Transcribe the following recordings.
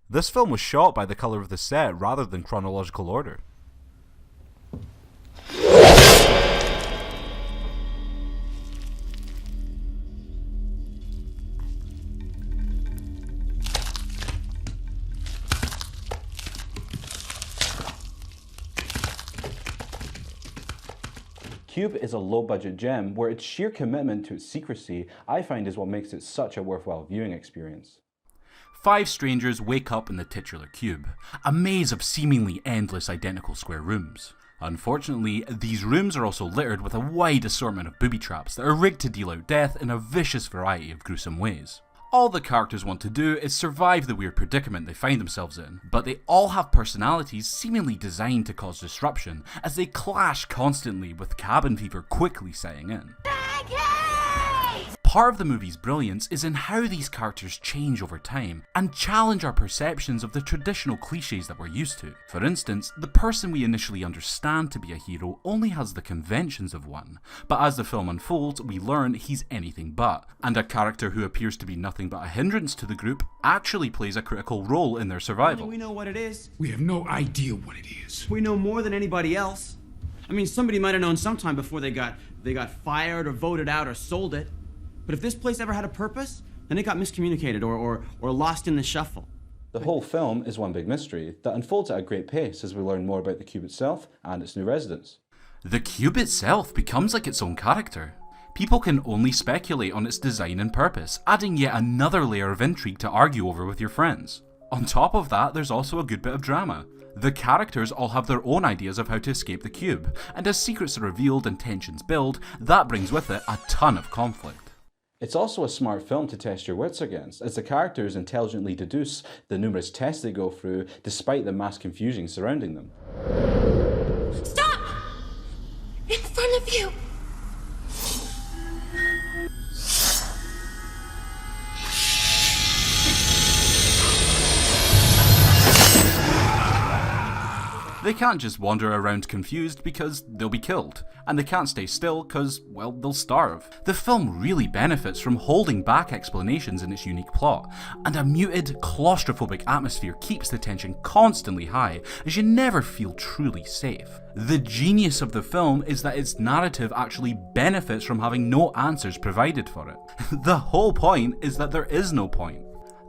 This film was shot by the colour of the set rather than chronological order. Cube is a low-budget gem where its sheer commitment to its secrecy I find is what makes it such a worthwhile viewing experience. 5 strangers wake up in the titular cube, a maze of seemingly endless identical square rooms. Unfortunately, these rooms are also littered with a wide assortment of booby traps that are rigged to deal out death in a vicious variety of gruesome ways. All the characters want to do is survive the weird predicament they find themselves in, but they all have personalities seemingly designed to cause disruption as they clash constantly, with cabin fever quickly setting in. Part of the movie's brilliance is in how these characters change over time and challenge our perceptions of the traditional cliches that we're used to. For instance, the person we initially understand to be a hero only has the conventions of one, but as the film unfolds we learn he's anything but, and a character who appears to be nothing but a hindrance to the group actually plays a critical role in their survival. We know what it is. We have no idea what it is. We know more than anybody else. I mean, somebody might have known sometime before they got fired or voted out or sold it. But if this place ever had a purpose, then it got miscommunicated or lost in the shuffle. The whole film is one big mystery that unfolds at a great pace as we learn more about the cube itself and its new residents. The cube itself becomes like its own character. People can only speculate on its design and purpose, adding yet another layer of intrigue to argue over with your friends. On top of that, there's also a good bit of drama. The characters all have their own ideas of how to escape the cube, and as secrets are revealed and tensions build, that brings with it a ton of conflict. It's also a smart film to test your wits against, as the characters intelligently deduce the numerous tests they go through despite the mass confusion surrounding them. Stop! In front of you! They can't just wander around confused because they'll be killed, and they can't stay still because, well, they'll starve. The film really benefits from holding back explanations in its unique plot, and a muted, claustrophobic atmosphere keeps the tension constantly high as you never feel truly safe. The genius of the film is that its narrative actually benefits from having no answers provided for it. The whole point is that there is no point.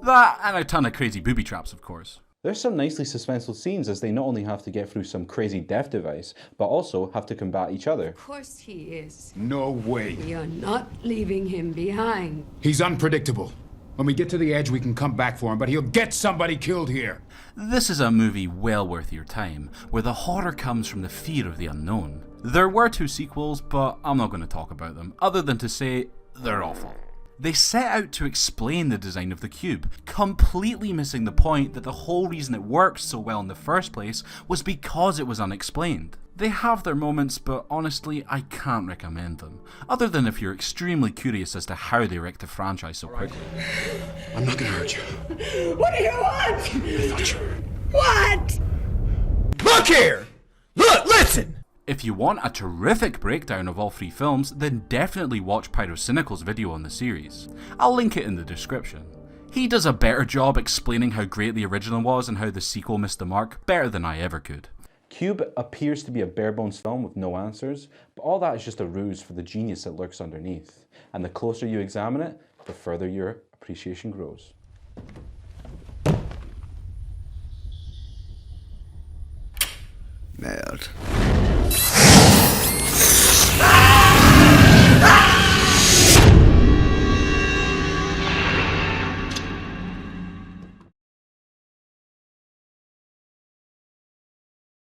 That and a ton of crazy booby traps, of course. There's some nicely suspenseful scenes as they not only have to get through some crazy death device, but also have to combat each other. Of course he is. No way. We are not leaving him behind. He's unpredictable. When we get to the edge, we can come back for him, but he'll get somebody killed here. This is a movie well worth your time, where the horror comes from the fear of the unknown. There were 2 sequels, but I'm not going to talk about them, other than to say they're awful. They set out to explain the design of the cube, completely missing the point that the whole reason it worked so well in the first place was because it was unexplained. They have their moments, but honestly, I can't recommend them, other than if you're extremely curious as to how they wrecked the franchise so quickly. I'm not gonna hurt you. What do you want? I thought you were... What? Look here! Look, listen! If you want a terrific breakdown of all 3 films, then definitely watch Pyrocynical's video on the series. I'll link it in the description. He does a better job explaining how great the original was and how the sequel missed the mark better than I ever could. Cube appears to be a bare-bones film with no answers, but all that is just a ruse for the genius that lurks underneath. And the closer you examine it, the further your appreciation grows. Nailed.